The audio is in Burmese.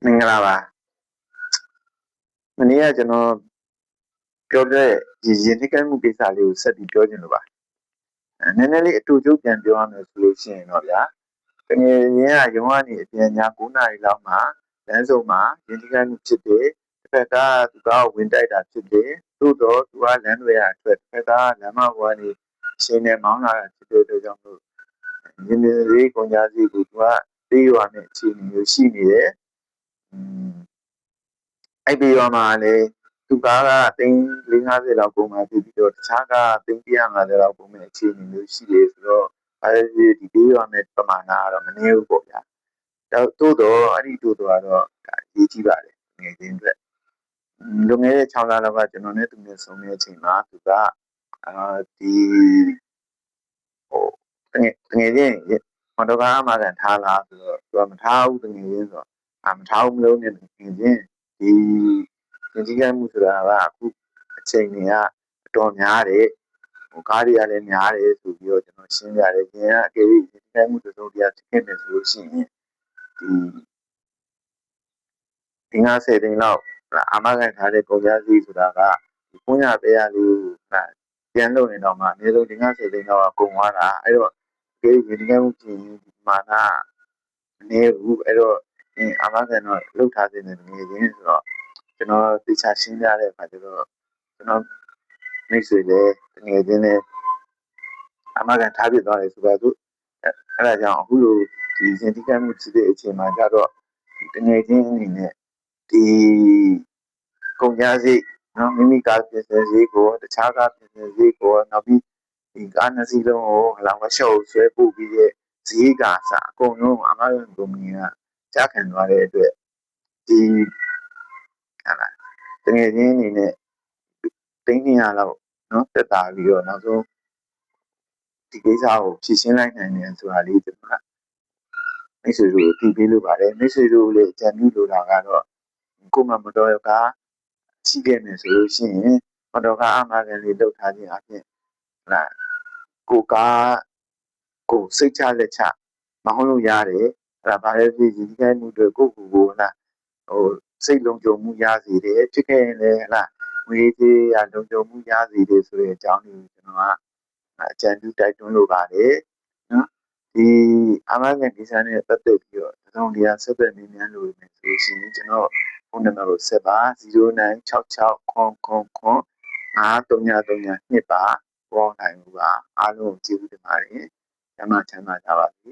မင်္ဂလာပါမနေ့ကကျွန်တော်ပြောတဲ့ဒီယဉ်နှိပ်မှုကိစ္စလေးကိုဆက်ပြီးပြောချင်လို့ပါနည်းနည်းလေးအတူတူပြန်ပြောရမယ်ဆိုလို့ရှိရင်တော့ဗျာတကယ်ရင်းကရုံးကနေအပြန်ည9နာရီလောက်မှာလမ်းစုံမှာယဉ်နှိပ်မှုဖြစ်တယ်တစ်ဖက်ကသူကဝင်တိုက်တာဖြစ်တယ်သို့တော့သူကလမ်းတွေရအတွက်တစ်ဖက်ကလမ်းမပေါ်ကနေရှင်းနေမောင်းလာတာဖြစ်တဲ့အတွက်ကြောင့်လို့ယဉ်လေးကုန်ကြစီကိုသူကတေးရွာနဲ့အခြေအနေမျိုးရှိနေတယ်အဲ့ဒီရွာမှာလည်းသူကားကသိန်း450လောက်ပုံမှန်ဖြစ်ပြီးတော့တခြားကသိန်း150လောက်ပုံမှန်အခြေအနေမျိုးရှိတယ်ဆိုတော့အဲဒီဒီပေးရမယ့်ပမာဏကတော့မနည်းဘူးပေါ့ဗျာ။သို့တော့အဲ့ဒီတို့တော့အရေးကြီးပါတယ်ငယ်ချင်းအတွက်လွန်ခဲ့တဲ့6လလောက်ကကျွန်တော်နဲ့သူနဲ့ဆုံတဲ့အချိန်မှာသူကဒီတကယ်ချင်းမော်တော်ကားမှကန်ထားလားဆိုတော့သူကမထားဘူးတကယ်ချင်းဆိုတော့မထားဘူးမလို့နဲ့တကယ်ချင်းဒီဒီကမှုဆိုတာကအခုအချိန်တွေကအတော်များတယ်ကားတွေကလည်းများတယ်ဆိုပြီးတော့ကျွန်တော်ရှင်းပြတယ်ခင်ဗျာအကယ်၍ဒီတိုင်းမှုတစ်စုံတစ်ရာဖြစ်ခဲ့မယ်ဆိုလို့ရှိရင်ဒီ50သိန်းလောက်အာမခံထားတဲ့ကုန်ကျစရိတ်ဆိုတာက900ပေးရလေးပြန်လုပ်နေတော့မှအနည်းဆုံးဒီ50သိန်းလောက်ကကုန်သွားတာအဲ့တော့ဒီဒီကမှုပြင်မာနအနေဘူးအဲ့တော့အာမခံတော့လုတ်ထားတဲ့နေရင်းဆိုတော့ကျွန်တော်တေချာရှင်းပြတဲ့အခါကျတော့ကျွန်တော်မိတ်ဆွေလည်းတကယ်ချင်းလည်းအာမခံထားပြသွားတယ်ဆိုတော့သူအဲ့ဒါကြောင့်အခုလိုဒီစင်တိကမှုဖြစ်တဲ့အချိန်မှာကြတော့တကယ်ချင်းအနေနဲ့ဒီကုန်ကြစရိတ်နော်မိမိကားပြင်ဆင်စရိတ်ကိုတခြားကားပြင်ဆင်စရိတ်ကိုနောက်ပြီးဒီကားနှစ်စီးလုံးကိုလောင်ဝရှော့ကိုဆွဲပို့ပြီးတဲ့စရိတ်ကအစအကုန်လုံးအာမခံကုမ္ပဏီကကြားခံသွားတဲ့အတွက်ဒီတကယ်ချင်းအနေနဲ့သိန်း200လောက်နော်တက်တာပြီးတော့နောက်ဆုံးဒီကိစ္စကိုဖြေရှင်းလိုက်နိုင်တယ်ဆိုတာလေးကျွန်တော်မိတ်ဆွေတို့တည်ပြီးလို့ပါတယ်မိတ်ဆွေတို့လည်းကြံပြီးလို့တာကတော့ကိုမမတော်ကရှိခဲ့မယ်ဆိုလို့ရှိရင်မတော်ကအမှားကန်လေးလုပ်ထားခြင်းအပြင်ကိုကကိုစိတ်ချလက်ချမဟုတ်လို့ရတယ်အဲ့ဒါဘာလဲဖြစ်ဒီကဲမှုတွေကိုစိတ်လုံးကြုံမှုရစေတယ်ဖြစ်ခဲ့ရင်လည်းငွေကြေးရလုံခြုံမှုရစေတယ်ဆိုတဲ့အကြောင်းကိုကျွန်တော်ကအကြံပြုတိုက်တွန်းလိုပါတယ်နော်ဒီအာမခံဒီဇိုင်းနဲ့ပတ်သက်ပြီးတော့တစုံတရာဆက်သွယ်နေများလို့ဆိုရှင်ကျွန်တော်ဖုန်းနံပါတ်ကိုဆက်ပါ0966005332ပါပေါင်းနိုင်ဘူးပါအားလုံးကျေးဇူးတင်ပါတယ်ကျမ်းမာချမ်းသာကြပါစေ